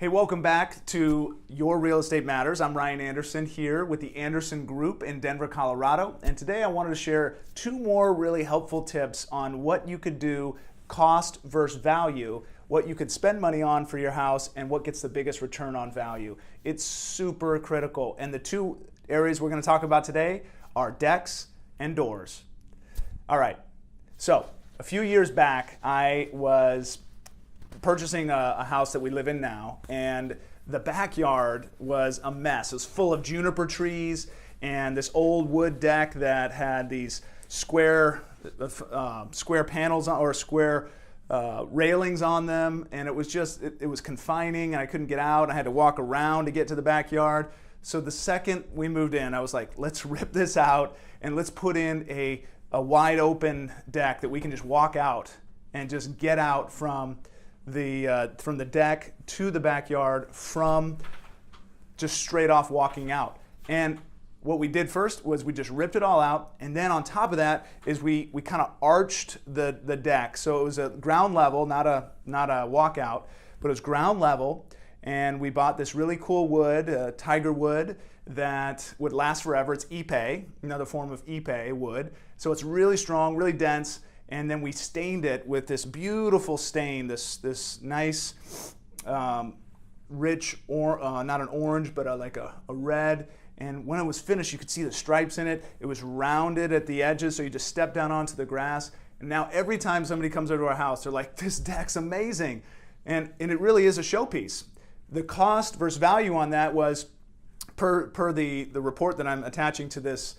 Hey, welcome back to Your Real Estate Matters. I'm Ryan Anderson here with the Anderson Group in Denver, Colorado. And today I wanted to share two more really helpful tips on what you could do, cost versus value, what you could spend money on for your house, and what gets the biggest return on value. It's super critical. And the two areas we're going to talk about today are decks and doors. All right. So a few years back, I was purchasing a house that we live in now, and the backyard was a mess. It was full of juniper trees and this old wood deck that had these square panels on, or square railings on them, and it was just it was confining, and I couldn't get out. I had to walk around to get to the backyard. So the second we moved in, I was like, let's rip this out and let's put in a wide open deck that we can just walk out and just get out from the deck to the backyard from just straight off walking out. And what we did first was we just ripped it all out, and then on top of that is we kind of arched the deck. So it was a ground level, not a walkout, but it was ground level. And we bought this really cool wood, tiger wood, that would last forever. It's ipe, another form of ipe wood. So it's really strong, really dense. And then we stained it with this beautiful stain, this nice, rich, not an orange, but like a red. And when it was finished, you could see the stripes in it. It was rounded at the edges, so you just step down onto the grass. And now every time somebody comes over to our house, they're like, this deck's amazing. And it really is a showpiece. The cost versus value on that was, per the report that I'm attaching to this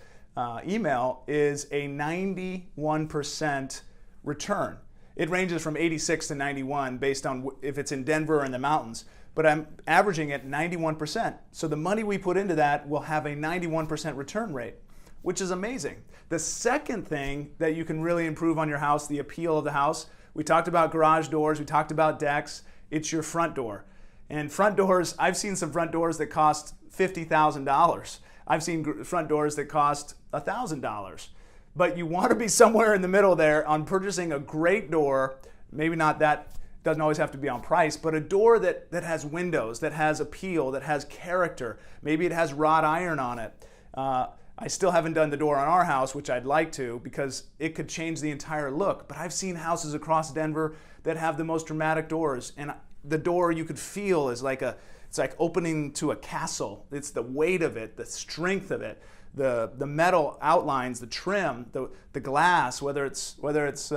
email, is a 91% return. It ranges from 86 to 91 based on if it's in Denver or in the mountains, but I'm averaging at 91%. So the money we put into that will have a 91% return rate, which is amazing. The second thing that you can really improve on your house, the appeal of the house, we talked about garage doors, we talked about decks, it's your front door. And front doors, I've seen some front doors that cost $50,000. I've seen front doors that cost $1,000. But you want to be somewhere in the middle there on purchasing a great door. Maybe not that, doesn't always have to be on price, but a door that has windows, that has appeal, that has character. Maybe it has wrought iron on it. I still haven't done the door on our house, which I'd like to, because it could change the entire look. But I've seen houses across Denver that have the most dramatic doors, and the door you could feel is it's like opening to a castle. It's the weight of it, the strength of it, the metal outlines, the trim, the glass, whether it's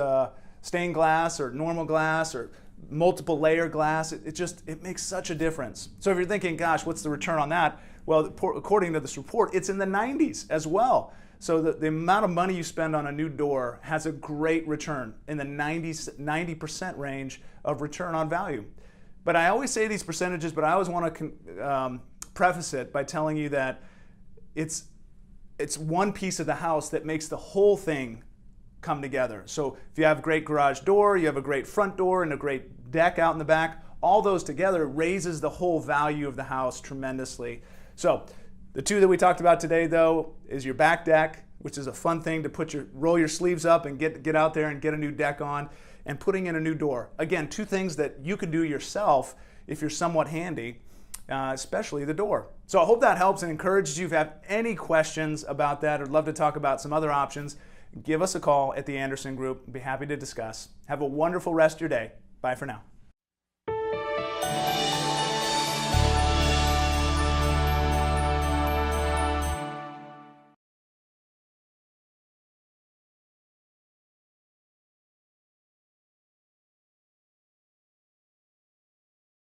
stained glass or normal glass or multiple layer glass, it makes such a difference. So if you're thinking, gosh, what's the return on that? Well, according to this report, it's in the 90s as well. So the amount of money you spend on a new door has a great return in the 90% range of return on value. But I always say these percentages, but I always want to preface it by telling you that it's one piece of the house that makes the whole thing come together. So if you have a great garage door, you have a great front door, and a great deck out in the back, all those together raises the whole value of the house tremendously. So the two that we talked about today, though, is your back deck, which is a fun thing to roll your sleeves up and get out there and get a new deck on, and putting in a new door. Again, two things that you can do yourself if you're somewhat handy, especially the door. So I hope that helps and encourages you. If you have any questions about that or love to talk about some other options, give us a call at the Anderson Group. I'd be happy to discuss. Have a wonderful rest of your day. Bye for now.